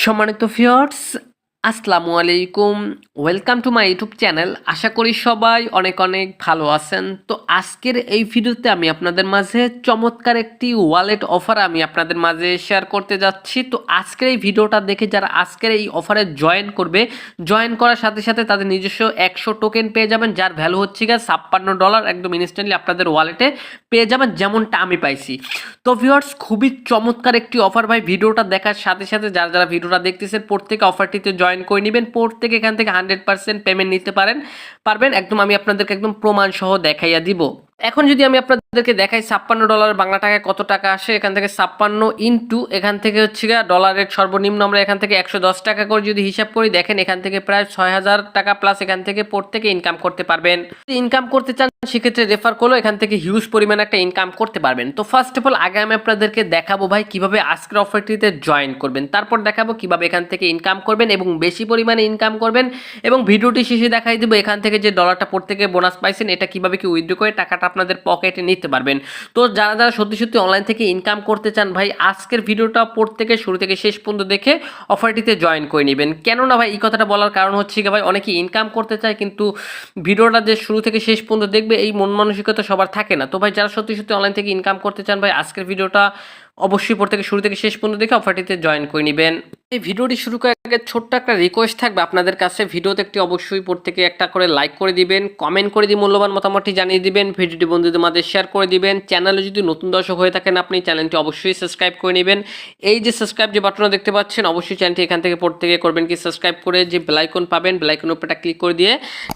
সম্মানিত ভিউয়ার্স, আসসালামু আলাইকুম। Welcome to my YouTube channel. আশা করি সবাই অনেক অনেক ভালো আছেন। তো আজকের এই ভিডিওতে আমি আপনাদের মাঝে চমৎকার একটি ওয়ালেট অফার আমি আপনাদের মাঝে শেয়ার করতে যাচ্ছি। তো আজকের এই ভিডিওটা দেখে যারা আজকের এই অফারে জয়েন করবে, জয়েন করার সাথে সাথে তাদের নিজস্ব 100 টোকেন পেয়ে যাবেন, যার ভ্যালু হচ্ছে $56 একদম ইনস্ট্যান্টলি আপনাদের ওয়ালেটে পেয়ে যাবেন, যেমনটা আমি পাইছি। তো ভিউয়ার্স, খুবই চমৎকার একটি অফার ভাই। ভিডিওটা দেখার সাথে সাথে যারা যারা ভিডিওটা দেখতেছেন প্রত্যেকে অফারটিতে জয়েন করে নেবেন। প্রত্যেকে এখান থেকে 100% পেমেন্ট নিতে পারবেন একদম। আমি আপনাদেরকে একদম প্রমাণ সহ দেখাইয়া দিব। এখন যদি আমি আপনাদেরকে দেখাই $56 বাংলা টাকায় কত টাকা আসে, এখান থেকে 56 ইন্টু এখান থেকে হচ্ছে গা ডলারের সর্বনিম্ন আমরা এখান থেকে 110 টাকা করে যদি হিসাব করি, দেখেন এখান থেকে প্রায় 6000 টাকা প্লাস এখান থেকে প্রত্যেকে ইনকাম করতে পারবেন। ইনকাম করতে চান সেক্ষেত্রে রেফার করলেও এখান থেকে হিউজ পরিমাণে একটা ইনকাম করতে পারবেন। তো ফার্স্ট অফ অল আগে আমি আপনাদেরকে দেখাবো ভাই কিভাবে আজকের অফারটিতে জয়েন করবেন, তারপর দেখাবো কিভাবে এখান থেকে ইনকাম করবেন এবং বেশি পরিমাণে ইনকাম করবেন, এবং ভিডিওটি শেষে দেখাই দেবো এখান থেকে যে ডলারটা প্রত্যেকে বোনাস পাইছেন এটা কিভাবে কি উইথড্র করে টাকাটা আপনাদের পকেটে নিতে পারবেন। তো যারা যারা সত্যি সত্যি অনলাইন থেকে ইনকাম করতে চান ভাই, আজকের ভিডিওটা প্রত্যেকে শুরু থেকে শেষ পর্যন্ত দেখে অফারটিতে জয়েন করে নেবেন। কেননা ভাই এই কথাটা বলার কারণ হচ্ছে কি ভাই, অনেকে ইনকাম করতে চায় কিন্তু ভিডিওটা যে শুরু থেকে শেষ পর্যন্ত দেখবে এই মন মানসিকতা সবার থাকে না। তো ভাই যারা সত্যি সত্যি অনলাইন থেকে ইনকাম করতে চান ভাই, আজকের ভিডিওটা অবশ্যই প্রত্যেকে শুরু থেকে শেষ পর্যন্ত দেখে অফারটিতে জয়েন করে নেবেন। এই ভিডিওটি শুরু করার আগে ছোট্ট একটা রিকোয়েস্ট থাকবে আপনাদের কাছে, ভিডিওতে একটি অবশ্যই প্রত্যেকে একটা করে লাইক করে দিবেন, কমেন্ট করে দিয়ে মূল্যবান মতামতটি জানিয়ে দিবেন, ভিডিওটি বন্ধুদের মাঝে শেয়ার করে দিবেন। চ্যানেলে যদি নতুন দর্শক হয়ে থাকেন আপনি চ্যানেলটি অবশ্যই সাবস্ক্রাইব করে নেবেন। এই যে সাবস্ক্রাইব যে বাটনটা দেখতে পাচ্ছেন, অবশ্যই চ্যানেলটি এখান থেকে প্রত্যেকে করবেন কি সাবস্ক্রাইব করে যে বেল আইকন পাবেন, বেল আইকনের উপরটা ক্লিক করে দিয়ে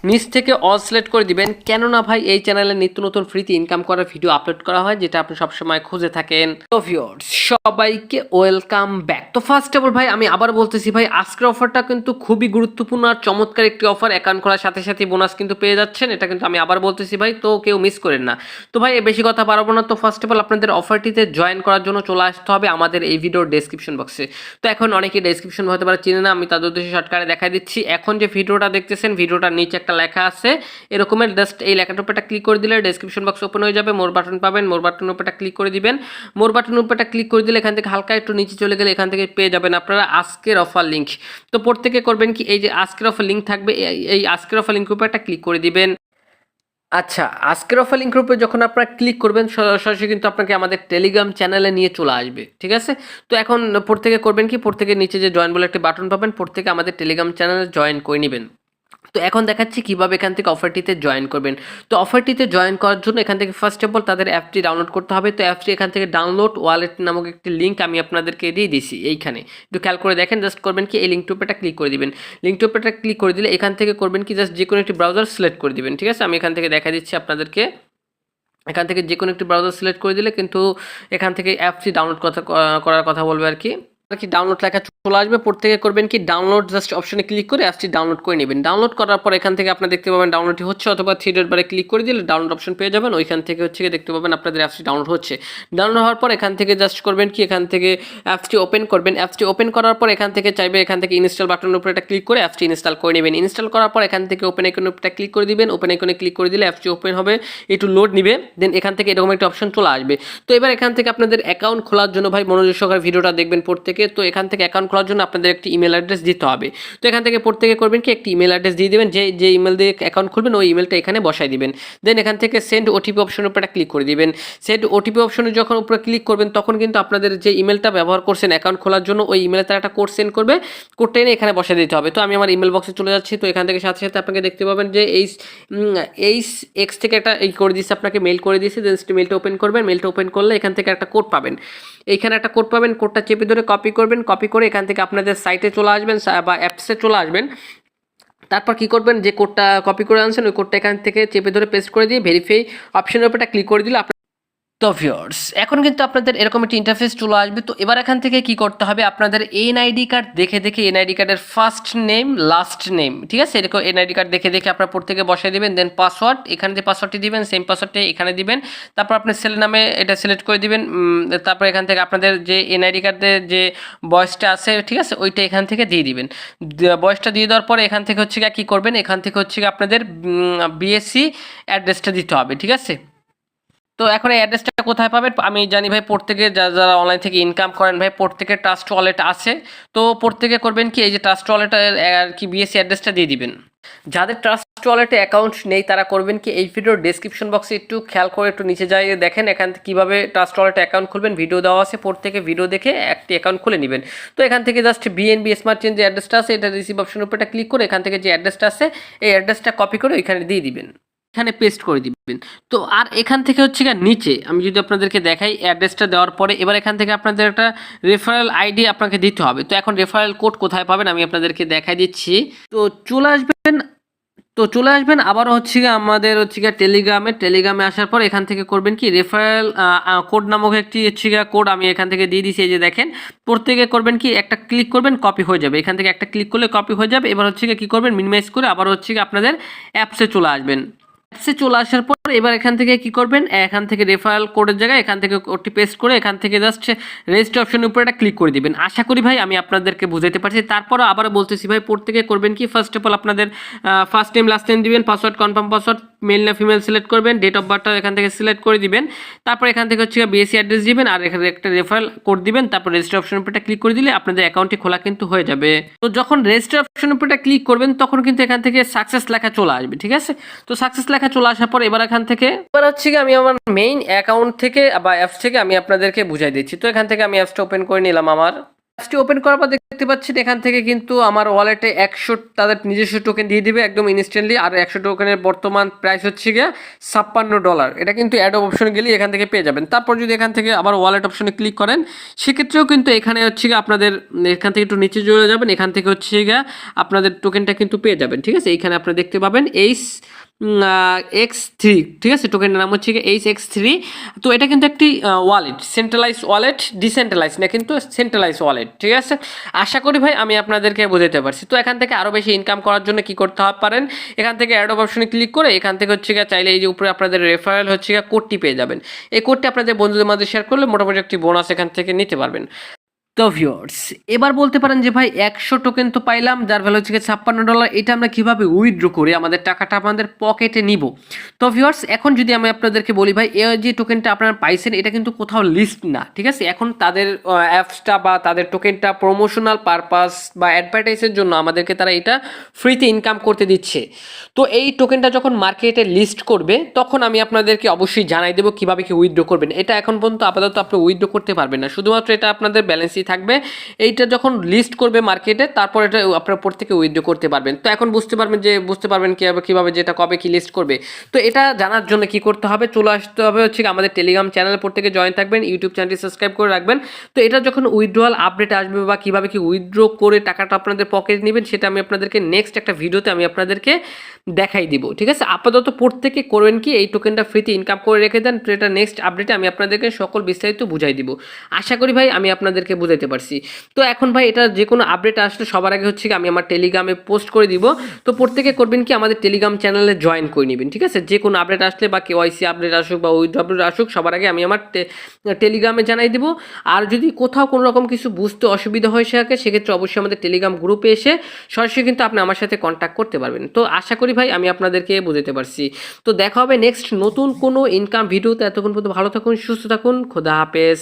নিচ থেকে অল সিলেক্ট করে দিবেন। কেননা ভাই এই চ্যানেলে নিত্য নতুন ফ্রিতে ইনকাম করার ভিডিও আপলোড করা হয়, যেটা আপনি সবসময় খুঁজে থাকেন। তো ভিউয়ার্স সবাইকে ওয়েলকাম ব্যাক। তো ফার্স্ট অফ অল ভাই আমি আবার বলতেছি ভাই, আজকের অফারটা কিন্তু খুবই গুরুত্বপূর্ণ আর চমৎকার একটি অফার। অ্যাকাউন্ট করার সাথে সাথে বোনাস কিন্তু পেয়ে যাচ্ছেন, এটা কিন্তু আমি আবার বলতেছি ভাই, তো কেউ মিস করেন না। তো ভাই বেশি কথা পারবো না। তো ফার্স্ট অফ অল আপনাদের অফারটিতে জয়েন করার জন্য চলে আসতে হবে আমাদের এই ভিডিওর ডেসক্রিপশন বক্সে। তো এখন অনেকেই ডেসক্রিপশন হতে পারে চিনে না, আমি তাদের উদ্দেশ্যে শর্টকাটে দেখাই দিচ্ছি। এখন যে ভিডিওটা দেখতেছেন ভিডিওটার নিচে একটা লেখা আছে এরকমের, জাস্ট এই লেখাটার উপরটা ক্লিক করে দিলে ডেসক্রিপশন বক্স ওপেন হয়ে যাবে। মোর বাটন পাবেন, মোর বাটনের উপরটা ক্লিক করে দিবেন। মোর বাটনের উপরটা ক্লিক করে দিলে এখান থেকে হালকা একটু নিচে চলে গেলে এখান থেকে পেয়ে যাবেন আপনারা আজকের অফার লিঙ্ক। তো প্রত্যেকে করবেন কি, এই যে আজকের অফার লিঙ্ক থাকবে, এই আজকের অফার লিঙ্কের উপর একটা ক্লিক করে দিবেন। আচ্ছা, আজকের অফার লিঙ্কের উপরে যখন আপনারা ক্লিক করবেন সরাসরি কিন্তু আপনাকে আমাদের টেলিগ্রাম চ্যানেলে নিয়ে চলে আসবে, ঠিক আছে। তো এখন প্রত্যেকে করবেন কি, প্রত্যেকের নিচে যে জয়েন বলে একটা বাটন পাবেন, প্রত্যেকে আমাদের টেলিগ্রাম চ্যানেলে জয়েন করে নেবেন। তো এখন দেখাচ্ছি কিভাবে এখান থেকে অফারটিতে জয়েন করবেন। তো অফারটিতে জয়েন করার জন্য এখান থেকে ফার্স্ট অফ অল তাদের অ্যাপটি ডাউনলোড করতে হবে। তো অ্যাপটি এখান থেকে ডাউনলোড ওয়ালেট নামক একটি লিঙ্ক আমি আপনাদেরকে দিয়ে দিছি এইখানে, একটু খেয়াল করে দেখেন। জাস্ট করবেন কি, এই লিঙ্কটির উপরটা ক্লিক করে দিবেন। লিঙ্কটির উপরটা ক্লিক করে দিলে এখান থেকে করবেন কি, জাস্ট যে কোনো একটি ব্রাউজার সিলেক্ট করে দিবেন, ঠিক আছে। আমি এখান থেকে দেখা দিচ্ছি আপনাদেরকে, এখান থেকে যে কোনো একটি ব্রাউজার সিলেক্ট করে দিলে কিন্তু এখান থেকে অ্যাপটি ডাউনলোড করার কথা বলবে আর কি ডাউনলোড লেখা চলে আসবে। প্রত্যেকে করবেন কি, ডাউনলোড জাস্ট অপশনে ক্লিক করে অ্যাপটি ডাউনলোড করে নেবেন। ডাউনলোড করার পর এখান থেকে আপনারা দেখতে পাবেন ডাউনলোডটি হচ্ছে, অথবা থ্রি ডট বারে ক্লিক করে দিলে ডাউনলোড অপশন পেয়ে যাবেন। ওইখান থেকে হচ্ছে দেখতে পাবেন আপনাদের অ্যাপটি ডাউনলোড হচ্ছে। ডাউনলোড হওয়ার পর এখান থেকে জাস্ট করবেন কি, এখান থেকে অ্যাপটি ওপেন করবেন। অ্যাপটি ওপেন করার পর এখান থেকে চাইবে এখান থেকে ইনস্টল বাটনের উপরে একটা ক্লিক করে অ্যাপটি ইনস্টল করে নেবেন। ইনস্টল করার পর এখান থেকে ওপেন আইকনের উপরে ক্লিক করে দিবেন। ওপেন আইকনে ক্লিক করে দিলে অ্যাপটি ওপেন হবে, একটু লোড নিবে, দেন এখান থেকে এরকম একটা অপশন চলে আসবে। তো এবার এখান থেকে আপনাদের অ্যাকাউন্ট খোলার জন্য ভাই মনোযোগ সহকারে ভিডিওটা দেখবেন প্রত্যেকে। তো এখান থেকে অ্যাকাউন্ট খোলার জন্য আপনাদের একটি ইমেল অ্যাড্রেস দিতে হবে। তো এখান থেকে প্রত্যেকে করবেন কি, একটি ইমেল অ্যাড্রেস দিয়ে দেবেন, যে ইমেল দিয়ে অ্যাকাউন্ট খুলবেন ওই ইমেলটা এখানে বসাই দিবেন। দেন এখান থেকে সেন্ড ওটিপি অপশনের উপরে ক্লিক করে দিবেন। সেন্ড ওটিপি অপশনে যখন উপরে ক্লিক করবেন তখন কিন্তু আপনাদের যে ইমেলটা ব্যবহার করছেন অ্যাকাউন্ট খোলার জন্য ওই ইমেলে তারা একটা কোড সেন্ড করবে, কোডটা এনে এখানে বসাই দিতে হবে। তো আমি আমার ইমেল বক্সে চলে যাচ্ছি। তো এখান থেকে সাথে সাথে আপনাকে দেখতে পাবেন যে HXC থেকে একটা এই করে দিচ্ছে, আপনাকে মেল করে দিয়েছে। দেন মেলটা ওপেন করবেন। মেলটা ওপেন করলে এখান থেকে একটা কোড পাবেন, এইখানে একটা কোড পাবেন। কোডটা চেপে ধরে কপি করবেন। কপি করে এখান থেকে আপনাদের সাইটে চলে আসবেন বা অ্যাপসে চলে আসবেন। তারপর কি করবেন, যে কোডটা কপি করে আনছেন ওই কোডটা এখান থেকে চেপে ধরে পেস্ট করে দিয়ে ভেরিফাই অপশনের উপরটা ক্লিক করে দিলে তো ভিউয়ার্স এখন কিন্তু আপনাদের এরকম একটি ইন্টারফেস চলে আসবে। তো এবার এখান থেকে কি করতে হবে, আপনাদের এনআইডি কার্ড দেখে দেখে এনআইডি কার্ডের ফার্স্ট নেম লাস্ট নেম, ঠিক আছে, এরকম এনআইডি কার্ড দেখে দেখে আপনারা প্রত্যেকে বসাই দিবেন। দেন পাসওয়ার্ড, এখানে যে পাসওয়ার্ডটি দিবেন সেম পাসওয়ার্ডটি এখানে দিবেন। তারপর আপনার ছেলের নামে এটা সিলেক্ট করে দিবেন। তারপর এখান থেকে আপনাদের যে এনআইডি কার্ডের যে বয়সটা আছে, ঠিক আছে, ওইটা এখান থেকে দিয়ে দিবেন। বয়সটা দিয়ে দেওয়ার পরে এখান থেকে হচ্ছে কী করবেন, এখান থেকে হচ্ছে আপনাদের বিএসসি অ্যাড্রেসটা দিতে হবে, ঠিক আছে। তো এখন এই অ্যাড্রেসটা কোথায় পাবেন? আমি জানি ভাই প্রত্যেকে যারা অনলাইন থেকে ইনকাম করেন ভাই প্রত্যেকের ট্রাস্ট ওয়ালেট আছে। তো প্রত্যেকে করবেন কি এই যে ট্রাস্ট ওয়ালেটের আর কি বিএসসি অ্যাড্রেসটা দিয়ে দিবেন। যাদের ট্রাস্ট ওয়ালেটে অ্যাকাউন্ট নেই তারা করবেন কি এই ভিডিওর ডেসক্রিপশন বক্সে একটু খেয়াল করে একটু নিচে যাই দেখেন এখান থেকে কীভাবে ট্রাস্ট ওয়ালেটে অ্যাকাউন্ট খুলবেন ভিডিও দেওয়া আছে, প্রত্যেকে ভিডিও দেখে একটি অ্যাকাউন্ট খুলে নেবেন। তো এখান থেকে জাস্ট বিএনবি স্মার্ট চেন যে অ্যাড্রেসটা আছে এটা রিসিভ অপশনের উপর ক্লিক করে এখান থেকে যে অ্যাড্রেসটা আছে এই অ্যাড্রেসটা কপি করে এখানে দিয়ে দিবেন, এখানে পেস্ট করে দিবেন। তো আর এখান থেকে হচ্ছে নিচে আমি যদি আপনাদেরকে দেখাই অ্যাড্রেসটা দেওয়ার পরে এবার এখান থেকে আপনাদের একটা রেফারেল আইডি আপনাকে দিতে হবে। তো এখন রেফারেল কোড কোথায় পাবেন আমি আপনাদেরকে দেখাই দিচ্ছি। তো চলে আসবেন আবারও হচ্ছে আমাদের হচ্ছে টেলিগ্রামে আসার পর এখান থেকে করবেন কি রেফারেল কোড নামক একটি হচ্ছে কোড আমি এখান থেকে দিয়ে দিচ্ছি। এই যে দেখেন প্রত্যেকে করবেন কি একটা ক্লিক করবেন কপি হয়ে যাবে, এখান থেকে একটা ক্লিক করলে কপি হয়ে যাবে। এবার হচ্ছে কি করবেন মিনিমাইজ করে আবার হচ্ছে আপনাদের অ্যাপসে চলে আসবেন। অ্যাপসে চলে আসার পর এবার এখান থেকে কি করবেন এখান থেকে রেফারেল কোডের জায়গায় এখান থেকে কোডটি পেস্ট করে এখান থেকে জাস্ট রেজিস্টার অপশনের উপরে একটা ক্লিক করে দিবেন। আশা করি ভাই আমি আপনাদেরকে বুঝাইতে পারছি। তারপরও আবারও বলতেছি ভাই প্রত্যেকে করবেন কি ফার্স্ট অফ অল আপনাদের ফার্স্ট নেম লাস্ট নেম দিবেন, পাসওয়ার্ড কনফার্ম পাসওয়ার্ড মেল না ফিমেল সিলেক্ট করবেন, ডেট অফ বার্থটা এখান থেকে সিলেক্ট করে দিবেন। তারপর এখান থেকে হচ্ছে বিএসসি অ্যাড্রেস দিবেন আর এখানে একটা রেফারেল কোড দিবেন। তারপর রেজিস্টার অপশনের উপরে ক্লিক করে দিলে আপনাদের অ্যাকাউন্টটি খোলা কিন্তু হয়ে যাবে। তো যখন রেজিস্টার অপশনের উপরে ক্লিক করবেন তখন কিন্তু এখান থেকে সাকসেস লেখা চলে আসবে, ঠিক আছে? তো সাকসেস লেখা চলে আসার পর এবার এখান থেকে এবার হচ্ছে আমি আমার মেইন অ্যাকাউন্ট থেকে বা অ্যাপস থেকে আমি আপনাদেরকে বুঝাই দিচ্ছি। তো এখান থেকে আমি অ্যাপসটা ওপেন করে নিলাম। আমার অ্যাপসটি ওপেন করার পর দেখতে পাচ্ছেন এখান থেকে কিন্তু আমার ওয়ালেটে 100 তাদের নিজস্ব টোকেন দিয়ে দিবে একদম ইনস্ট্যান্টলি। আর 100 টোকেনের বর্তমান প্রাইস হচ্ছে $56। এটা কিন্তু অ্যাড অপশনে গেলে এখান থেকে পেয়ে যাবেন। তারপর যদি এখান থেকে আবার ওয়ালেট অপশনে ক্লিক করেন সেক্ষেত্রেও কিন্তু এখানে হচ্ছে আপনাদের এখান থেকে একটু নিচে চলে যাবেন, এখান থেকে হচ্ছে আপনাদের টোকেনটা কিন্তু পেয়ে যাবেন, ঠিক আছে? এইখানে আপনারা দেখতে পাবেন HXC, ঠিক আছে? টোকেনের নাম হচ্ছে HXC। তো এটা কিন্তু একটি ওয়ালেট, সেন্ট্রালাইজ ওয়ালেট, ডিসেন্ট্রালাইজ না কিন্তু সেন্ট্রালাইজ ওয়ালেট, ঠিক আছে? আশা করি ভাই আমি আপনাদেরকে বোঝাতে পারছি। তো এখান থেকে আরও বেশি ইনকাম করার জন্য কি করতে পারেন এখান থেকে অ্যাড অপশনে ক্লিক করে এখান থেকে হচ্ছে চাইলে এই যে উপরে আপনাদের রেফারেল হচ্ছে কোডটি পেয়ে যাবেন। এই কোডটি আপনাদের বন্ধুদের মধ্যে শেয়ার করলে মোটামুটি একটি বোনাস এখান থেকে নিতে পারবেন। তো ভিউয়ার্স এবার বলতে পারেন যে ভাই 100 টোকেন তো পাইলাম যার ভ্যালু হচ্ছে $56, এটা আমরা কিভাবে উইথড্র করে আমাদের টাকাটা আমাদের পকেটে নিব। তো ভিউয়ার্স এখন যদি আমি আপনাদেরকে বলি ভাই এই যে টোকেনটা আপনারা পাইছেন এটা কিন্তু কোথাও লিস্ট না, ঠিক আছে? এখন তাদের অ্যাপসটা বা তাদের টোকেনটা প্রমোশনাল পারপাস বা অ্যাডভার্টাইজের জন্য আমাদেরকে তারা এটা ফ্রিতে ইনকাম করতে দিচ্ছে। তো এই টোকেনটা যখন মার্কেটে লিস্ট করবে তখন আমি আপনাদেরকে অবশ্যই জানাই দেবো কীভাবে কি উইথড্র করবেন। এটা এখন পর্যন্ত আপাতত আপনি উইথড্র করতে পারবেন না, শুধুমাত্র এটা আপনাদের ব্যালেন্সই থাকবে। এইটা যখন লিস্ট করবে মার্কেটে তারপর এটা আপনার উপর থেকে উইথড্র করতে পারবেন। তো এখন বুঝতে পারবেন কীভাবে যেটা কবে কি লিস্ট করবে। তো এটা জানার জন্য কি করতে হবে চলে আসতে হবে হচ্ছে আমাদের টেলিগ্রাম চ্যানেলের প্রত্যেকে জয়েন থাকবেন, ইউটিউব চ্যানেলটি সাবস্ক্রাইব করে রাখবেন। তো এটা যখন উইথড্রয়াল আপডেট আসবে বা কীভাবে কি উইথড্র করে টাকাটা আপনাদের পকেটে নেবেন সেটা আমি আপনাদেরকে নেক্সট একটা ভিডিওতে আমি আপনাদেরকে দেখাই দিব, ঠিক আছে? আপাতত প্রত্যেকে করবেন কি এই টোকেনটা ফ্রিতে ইনকাম করে রেখে দেন। তো এটা নেক্সট আপডেটে আমি আপনাদেরকে সকল বিস্তারিত বুঝাই দিব। আশা করি ভাই আমি আপনাদেরকে বুঝাইতে পারছি। তো এখন ভাই এটা যে কোনো আপডেট আসলে সবার আগে হচ্ছে আমি আমার টেলিগ্রামে পোস্ট করে দিব। তো প্রত্যেকে করবেন কি আমাদের টেলিগ্রাম চ্যানেলে জয়েন করে নেবেন, ঠিক আছে? যে কোনো আপডেট আসলে বা কেওয়াইসি আপডেট আসুক বা উইথড্র আপডেট আসুক সবার আগে আমি আমার টেলিগ্রামে জানাই দিব। আর যদি কোথাও কোনো রকম কিছু বুঝতে অসুবিধা হয়ে থাকে সেক্ষেত্রে অবশ্যই আমাদের টেলিগ্রাম গ্রুপে এসে সরাসরি কিন্তু আপনি আমার সাথে কন্ট্যাক্ট করতে পারবেন। তো আশা করি ভাই আমি আপনাদেরকে বুঝাতে পারছি। তো দেখা হবে নেক্সট নতুন কোনো ইনকাম ভিডিওতে। এতক্ষণ পর্যন্ত ভালো থাকুন, সুস্থ থাকুন, খোদা হাফেজ।